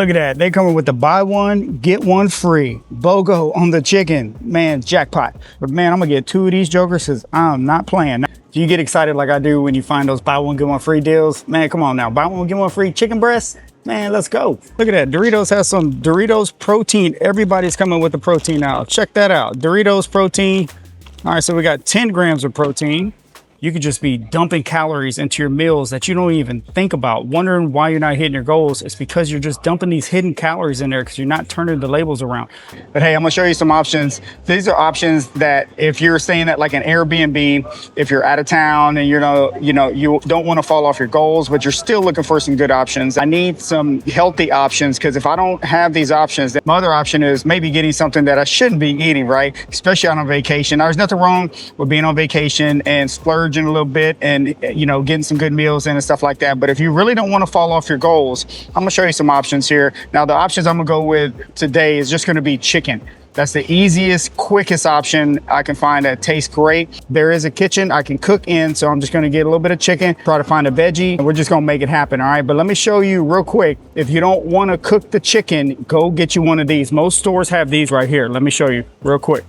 Look at that. They coming with the buy one, get one free. BOGO on the chicken. Man, jackpot. But man, I'm gonna get 2 of these jokers because I'm not playing. Do you get excited like I do when you find those buy one, get one free deals? Man, come on now. Buy one, get one free chicken breast? Man, let's go. Look at that. Doritos has some Doritos protein. Everybody's coming with the protein now. Check that out. Doritos protein. All right, so we got 10 grams of protein. You could just be dumping calories into your meals that you don't even think about, wondering why you're not hitting your goals. It's because you're just dumping these hidden calories in there because you're not turning the labels around. But hey, I'm gonna show you some options. These are options that if you're staying at like an Airbnb, if you're out of town and you don't want to fall off your goals, but you're still looking for some good options. I need some healthy options because if I don't have these options, then my other option is maybe getting something that I shouldn't be eating, right? Especially on vacation. Now, there's nothing wrong with being on vacation and splurging a little bit and getting some good meals in and stuff like that. But if you really don't want to fall off your goals, I'm gonna show you some options here. Now the options I'm gonna go with today is just gonna be chicken. That's the easiest, quickest option I can find that tastes great. There is a kitchen I can cook in, so I'm just gonna get a little bit of chicken, try to find a veggie, and we're just gonna make it happen, all right? But let me show you real quick. If you don't wanna cook the chicken, go get you one of these. Most stores have these right here. Let me show you real quick.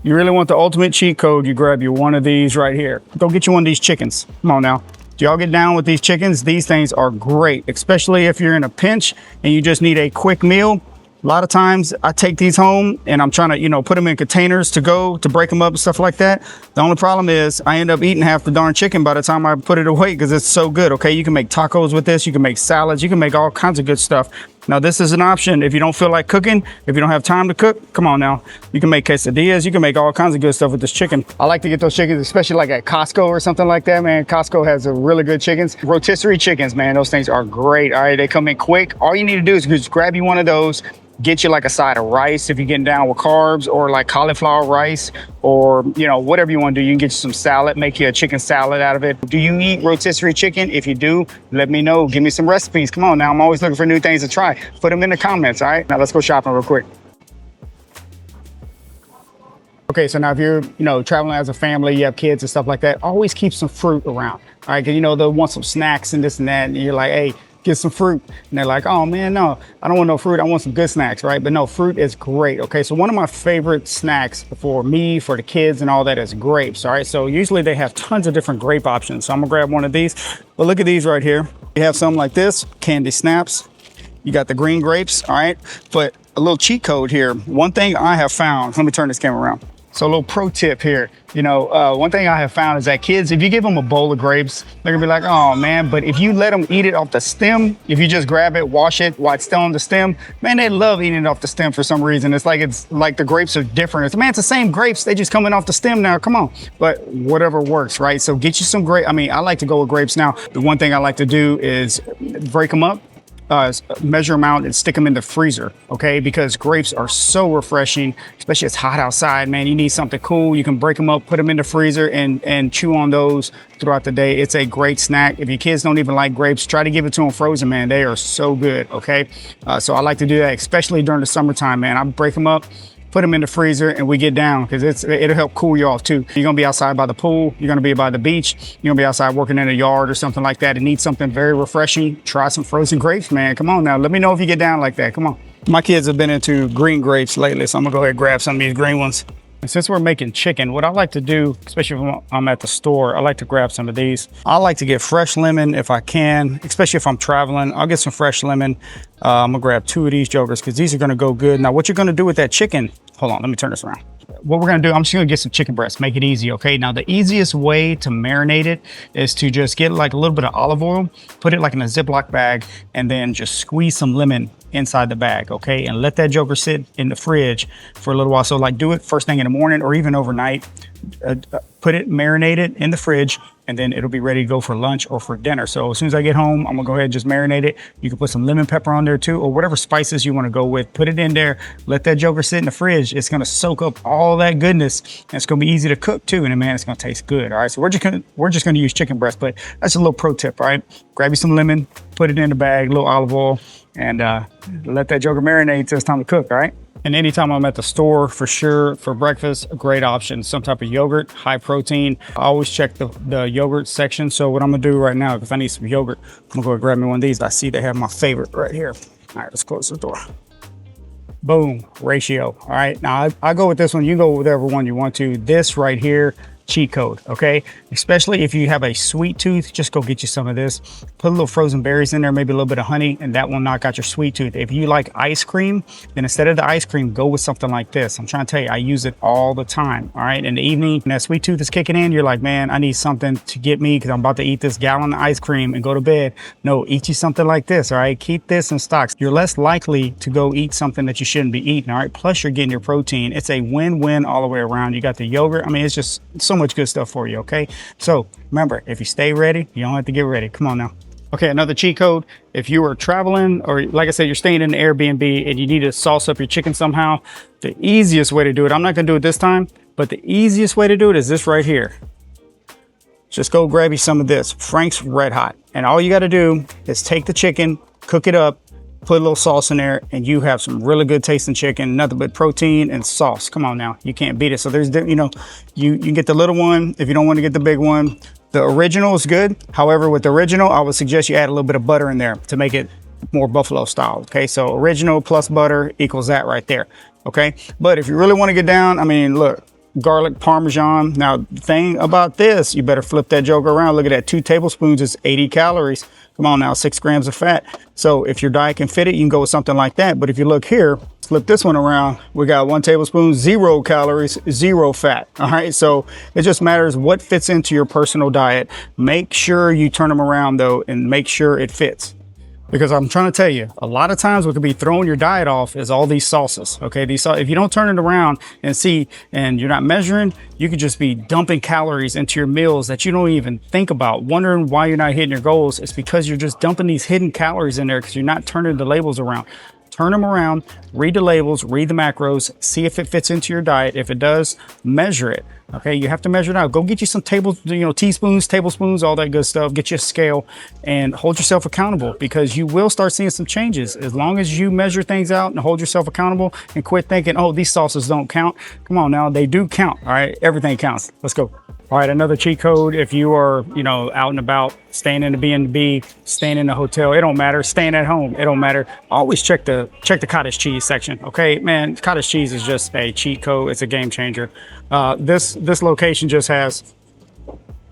You really want the ultimate cheat code, you grab you one of these right here. Go get you one of these chickens. Come on now. Do y'all get down with these chickens? These things are great, especially if you're in a pinch and you just need a quick meal. A lot of times I take these home and I'm trying to, put them in containers to break them up and stuff like that. The only problem is I end up eating half the darn chicken by the time I put it away because it's so good, okay? You can make tacos with this, you can make salads, you can make all kinds of good stuff. Now this is an option if you don't feel like cooking, if you don't have time to cook, come on now. You can make quesadillas, you can make all kinds of good stuff with this chicken. I like to get those chickens, especially like at Costco or something like that, man. Costco has a really good chickens. Rotisserie chickens, man, those things are great. All right, they come in quick. All you need to do is just grab you one of those, get you like a side of rice if you're getting down with carbs, or like cauliflower rice, or whatever you want to do. You can get you some salad, make you a chicken salad out of it. Do you eat rotisserie chicken? If you do, let me know. Give me some recipes. Come on now, I'm always looking for new things to try. Put them in the comments, all right? Now let's go shopping real quick. Okay, so now if you're, traveling as a family, you have kids and stuff like that, always keep some fruit around, all right? Because, they'll want some snacks and this and that, and you're like, hey, get some fruit. And they're like, oh man, no, I don't want no fruit. I want some good snacks, right? But no, fruit is great, okay? So one of my favorite snacks for me, for the kids and all that is grapes, all right? So usually they have tons of different grape options. So I'm gonna grab one of these. But look at these right here. You have something like this, candy snaps. You got the green grapes, all right? But a little cheat code here. One thing I have found, let me turn this camera around. So a little pro tip here, one thing I have found is that kids, if you give them a bowl of grapes, they're gonna be like, oh man, but if you let them eat it off the stem, if you just grab it, wash it while it's still on the stem, man, they love eating it off the stem for some reason. It's like the grapes are different. It's the same grapes, they just coming off the stem now, come on. But whatever works, right? So get you some grape. I like to go with grapes now. The one thing I like to do is break them up, measure them out and stick them in the freezer, okay? Because grapes are so refreshing, especially it's hot outside, man. You need something cool. You can break them up, put them in the freezer and chew on those throughout the day. It's a great snack. If your kids don't even like grapes, try to give it to them frozen, man. They are so good, okay? So I like to do that, especially during the summertime, man. I break them up, put them in the freezer, and we get down because it'll help cool you off too. You're gonna be outside by the pool, you're gonna be by the beach, you're gonna be outside working in a yard or something like that and need something very refreshing. Try some frozen grapes, man. Come on now, let me know if you get down like that. Come on. My kids have been into green grapes lately, so I'm gonna go ahead and grab some of these green ones. And since we're making chicken, what I like to do, especially if I'm at the store, I like to grab some of these. I like to get fresh lemon if I can, especially if I'm traveling. I'll get some fresh lemon. I'm gonna grab 2 of these jokers because these are gonna go good. Now, what you're gonna do with that chicken, hold on, let me turn this around. What we're gonna do, I'm just gonna get some chicken breast, make it easy, okay? Now, the easiest way to marinate it is to just get like a little bit of olive oil, put it like in a Ziploc bag, and then just squeeze some lemon inside the bag, okay? And let that joker sit in the fridge for a little while. So like do it first thing in the morning or even overnight. Put it, marinate it in the fridge, and then it'll be ready to go for lunch or for dinner. So as soon as I get home, I'm gonna go ahead and just marinate it. You can put some lemon pepper on there too, or whatever spices you wanna go with. Put it in there, let that joker sit in the fridge. It's gonna soak up all that goodness. And it's gonna be easy to cook too, and man, it's gonna taste good, all right? So we're just gonna use chicken breast, but that's a little pro tip, all right? Grab you some lemon, put it in the bag, a little olive oil, and let that joker marinate until it's time to cook, all right? And anytime I'm at the store, for sure, for breakfast, a great option. Some type of yogurt, high protein. I always check the yogurt section. So what I'm gonna do right now, if I need some yogurt, I'm gonna go grab me one of these. I see they have my favorite right here. All right, let's close the door. Boom, ratio. All right, now I go with this one. You go with whatever one you want to. This right here, cheat code, okay? Especially if you have a sweet tooth, just go get you some of this. Put a little frozen berries in there, maybe a little bit of honey, and that will knock out your sweet tooth. If you like ice cream, then instead of the ice cream, go with something like this. I'm trying to tell you, I use it all the time, all right? In the evening, when that sweet tooth is kicking in, you're like, man, I need something to get me because I'm about to eat this gallon of ice cream and go to bed. No, eat you something like this, all right? Keep this in stocks. You're less likely to go eat something that you shouldn't be eating, all right? Plus, you're getting your protein. It's a win-win all the way around. You got the yogurt. I mean, it's just so much good stuff for you, okay? So remember, if you stay ready, you don't have to get ready. Come on now. Okay, another cheat code. If you are traveling, or like I said, you're staying in an Airbnb and you need to sauce up your chicken somehow, the easiest way to do it, I'm not gonna do it this time, but the easiest way to do it is this right here. Just go grab you some of this, Frank's Red Hot. And all you gotta do is take the chicken, cook it up, put a little sauce in there, and you have some really good tasting chicken, nothing but protein and sauce. Come on now, you can't beat it. So there's, you know, you can get the little one if you don't want to get the big one. The original is good. However, with the original, I would suggest you add a little bit of butter in there to make it more buffalo style. Okay, so original plus butter equals that right there. Okay, but if you really want to get down, I mean, look, garlic parmesan. Now, the thing about this, you better flip that joker around. Look at that, 2 tablespoons is 80 calories. Come on now, 6 grams of fat. So if your diet can fit it, you can go with something like that. But if you look here, flip this one around, we got 1 tablespoon, 0 calories, 0 fat. All right, so it just matters what fits into your personal diet. Make sure you turn them around though, and make sure it fits. Because I'm trying to tell you, a lot of times what could be throwing your diet off is all these sauces, okay? If you don't turn it around and see, and you're not measuring, you could just be dumping calories into your meals that you don't even think about, wondering why you're not hitting your goals. It's because you're just dumping these hidden calories in there because you're not turning the labels around. Turn them around, read the labels, read the macros, see if it fits into your diet. If it does, measure it. Okay, you have to measure it out. Go get you some teaspoons, tablespoons, all that good stuff. Get you a scale and hold yourself accountable, because you will start seeing some changes as long as you measure things out and hold yourself accountable and quit thinking, oh, these sauces don't count. Come on now, they do count. All right, everything counts. Let's go. All right, another cheat code. If you are, out and about, staying in the B&B, staying in a hotel, it don't matter. Staying at home, it don't matter. Always check the cottage cheese section. Okay, man, cottage cheese is just a cheat code. It's a game changer. This location just has,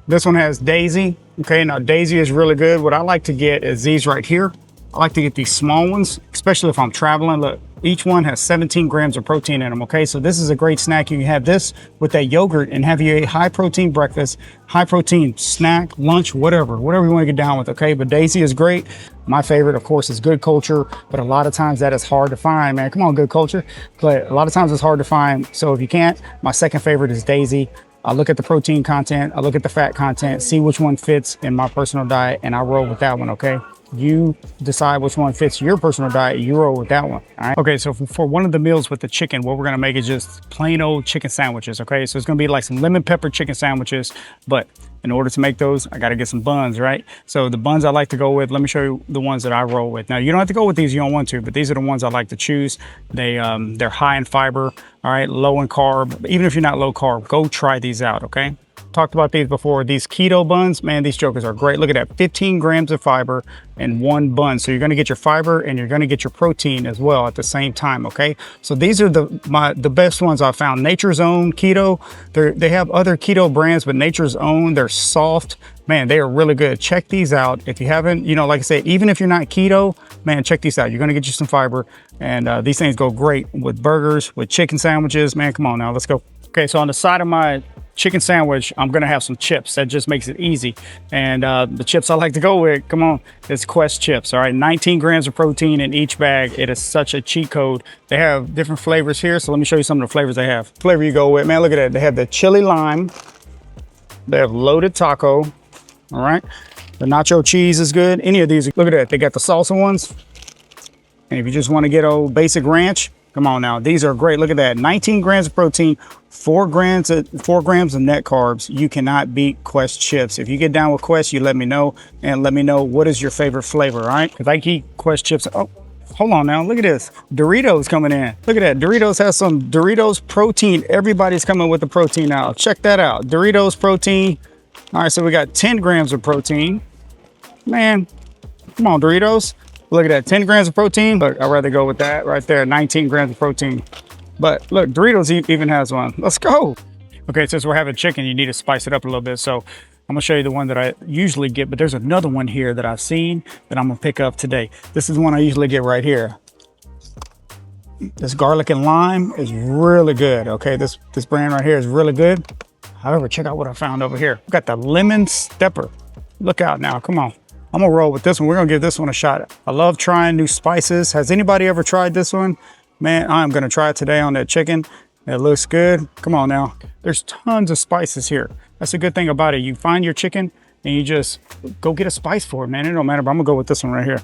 this one has Daisy. Okay, now Daisy is really good. What I like to get is these right here. I like to get these small ones, especially if I'm traveling. Look, each one has 17 grams of protein in them, okay? So this is a great snack. You can have this with that yogurt and have you a high protein breakfast, high protein snack, lunch, whatever you want to get down with, okay? But Daisy is great. My favorite, of course, is Good Culture, but a lot of times that is hard to find, man. Come on, Good Culture. But a lot of times it's hard to find. So if you can't, my second favorite is Daisy. I look at the protein content, I look at the fat content, see which one fits in my personal diet, and I roll with that one, okay? You decide which one fits your personal diet, you roll with that one, all right? Okay, so for one of the meals with the chicken, what we're gonna make is just plain old chicken sandwiches, okay? So it's gonna be like some lemon pepper chicken sandwiches, but in order to make those, I gotta get some buns, right? So the buns I like to go with, let me show you the ones that I roll with. Now, you don't have to go with these, you don't want to, but these are the ones I like to choose. They're high in fiber, all right, low in carb. Even if you're not low carb, go try these out, okay? Talked about these before. These keto buns, man, these jokers are great. Look at that, 15 grams of fiber in one bun. So you're gonna get your fiber and you're gonna get your protein as well at the same time, okay? So these are the best ones I found. Nature's Own Keto. They have other keto brands, but Nature's Own, they're soft. Man, they are really good. Check these out. If you haven't, like I said, even if you're not keto, man, check these out. You're gonna get you some fiber, and these things go great with burgers, with chicken sandwiches. Man, come on now, let's go. Okay, so on the side of my chicken sandwich, I'm gonna have some chips. That just makes it easy. And the chips I like to go with, come on, it's Quest chips. All right, 19 grams of protein in each bag. It is such a cheat code. They have different flavors here, so let me show you some of the flavors they have. Flavor you go with, man, look at that. They have the chili lime. They have loaded taco. All right, the nacho cheese is good. Any of these, look at that. They got the salsa ones. And if you just want to get old basic ranch, come on now, these are great. Look at that, 19 grams of protein, 4 grams of net carbs. You cannot beat Quest chips. If you get down with Quest, you let me know, and let me know what is your favorite flavor, all right? Because I eat Quest chips. Oh, hold on now, look at this. Doritos coming in. Look at that, Doritos has some Doritos protein. Everybody's coming with the protein now. Check that out, Doritos protein. All right, so we got 10 grams of protein. Man, come on, Doritos. Look at that, 10 grams of protein. Look, I'd rather go with that right there, 19 grams of protein. But look, Doritos even has one. Let's go. Okay, since we're having chicken, you need to spice it up a little bit. So I'm gonna show you the one that I usually get, but there's another one here that I've seen that I'm gonna pick up today. This is the one I usually get right here. This garlic and lime is really good, okay? This brand right here is really good. However, check out what I found over here. We got the lemon stepper. Look out now, come on. I'm gonna roll with this one. We're gonna give this one a shot. I love trying new spices. Has anybody ever tried this one? Man, I'm gonna try it today on that chicken. It looks good. Come on now. There's tons of spices here. That's a good thing about it. You find your chicken and you just go get a spice for it, man. It don't matter, but I'm gonna go with this one right here.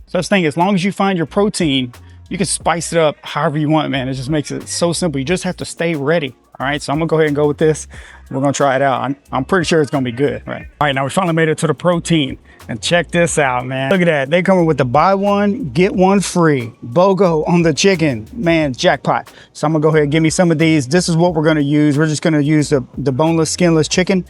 So that's the thing, as long as you find your protein, you can spice it up however you want, man. It just makes it so simple. You just have to stay ready. All right, so I'm gonna go ahead and go with this. We're gonna try it out. I'm pretty sure it's gonna be good, right? All right, now we finally made it to the protein. And check this out, man. Look at that. They coming with the buy one, get one free. BOGO on the chicken. Man, jackpot. So I'm gonna go ahead and give me some of these. This is what we're gonna use. We're just gonna use the boneless, skinless chicken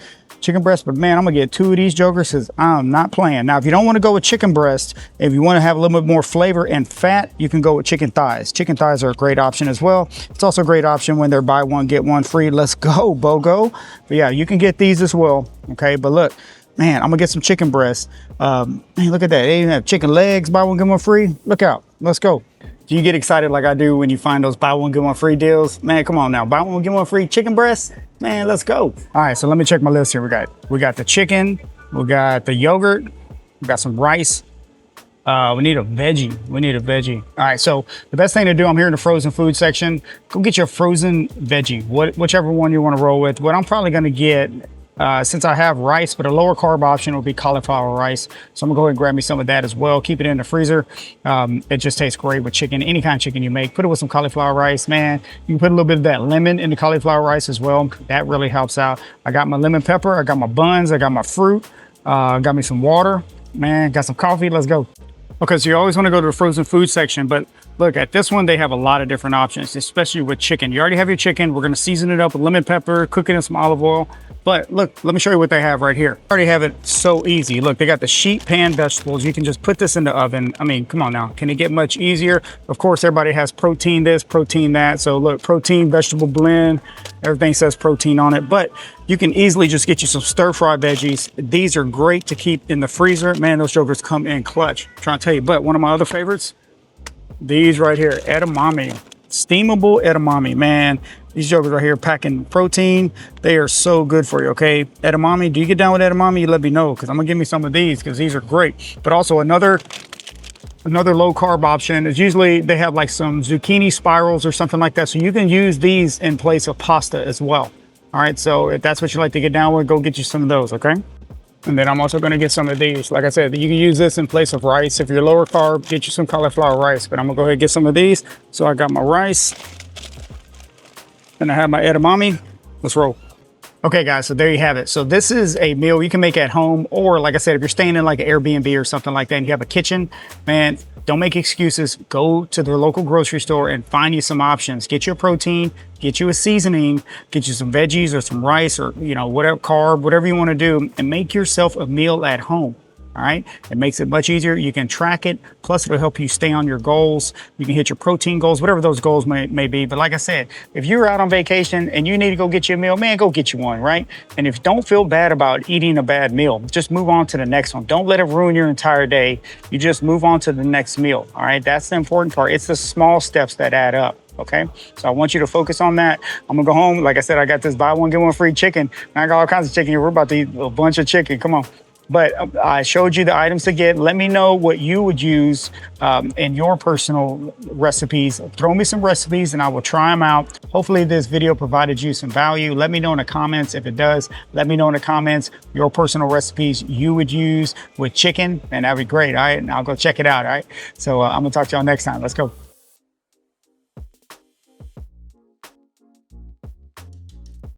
breast. But man, I'm gonna get 2 of these jokers because I'm not playing. Now, if you don't wanna go with chicken breast, if you wanna have a little bit more flavor and fat, you can go with chicken thighs. Chicken thighs are a great option as well. It's also a great option when they're buy one, get one free. Let's go, BOGO. But yeah, you can get these as well, okay? But look, man, I'm gonna get some chicken breast. Man, look at that. They even have chicken legs, buy one, get one free. Look out, let's go. Do you get excited like I do when you find those buy one, get one free deals? Man, come on now, buy one, get one free chicken breast. Man, let's go. All right, so let me check my list here. We got the chicken, we got the yogurt, we got some rice. We need a veggie. All right, so the best thing to do, I'm here in the frozen food section. Go get your frozen veggie, whichever one you wanna roll with. What I'm probably gonna get, since I have rice, but a lower carb option will be cauliflower rice. So I'm gonna go ahead and grab me some of that as well. Keep it in the freezer. It just tastes great with chicken, any kind of chicken you make. Put it with some cauliflower rice, man. You can put a little bit of that lemon in the cauliflower rice as well. That really helps out. I got my lemon pepper, I got my buns, I got my fruit, got me some water, man, got some coffee, let's go. Okay, so you always wanna go to the frozen food section, but look, at this one, they have a lot of different options, especially with chicken. You already have your chicken. We're gonna season it up with lemon pepper, cook it in some olive oil. But look, let me show you what they have right here. I already have it so easy. Look, they got the sheet pan vegetables. You can just put this in the oven. I mean, come on now. Can it get much easier? Of course, everybody has protein this, protein that. So look, protein, vegetable blend, everything says protein on it. But you can easily just get you some stir-fry veggies. These are great to keep in the freezer. Man, those jokers come in clutch. I'm trying to tell you, but one of my other favorites, these right here, edamame. Steamable edamame, man. These jokers right here packing protein. They are so good for you, okay? Edamame, do you get down with edamame? You let me know, because I'm gonna give me some of these because these are great. But also another low carb option is usually they have like some zucchini spirals or something like that. So you can use these in place of pasta as well. All right, so if that's what you like to get down with, go get you some of those, okay? And then I'm also gonna get some of these. Like I said, you can use this in place of rice. If you're lower carb, get you some cauliflower rice. But I'm gonna go ahead and get some of these. So I got my rice, and I have my edamame. Let's roll. Okay guys, so there you have it. So this is a meal you can make at home, or like I said, if you're staying in like an Airbnb or something like that and you have a kitchen, man, don't make excuses. Go to the local grocery store and find you some options. Get your protein, get you a seasoning, get you some veggies or some rice or, you know, whatever carb, whatever you want to do, and make yourself a meal at home. All right, it makes it much easier. You can track it, plus it'll help you stay on your goals. You can hit your protein goals, whatever those goals may be. But like I said, if you're out on vacation and you need to go get you a meal, man, go get you one, right? And if you don't feel bad about eating a bad meal, just move on to the next one. Don't let it ruin your entire day. You just move on to the next meal, all right? That's the important part. It's the small steps that add up. Okay, so I want you to focus on that. I'm gonna go home. Like I said, I got this buy one, get one free chicken. I got all kinds of chicken here. We're about to eat a bunch of chicken. Come on. But I showed you the items to get. Let me know what you would use in your personal recipes. Throw me some recipes and I will try them out. Hopefully this video provided you some value. Let me know in the comments if it does. Let me know in the comments your personal recipes you would use with chicken, and that'd be great. All right, and I'll go check it out. All right, so I'm gonna talk to y'all next time. Let's go.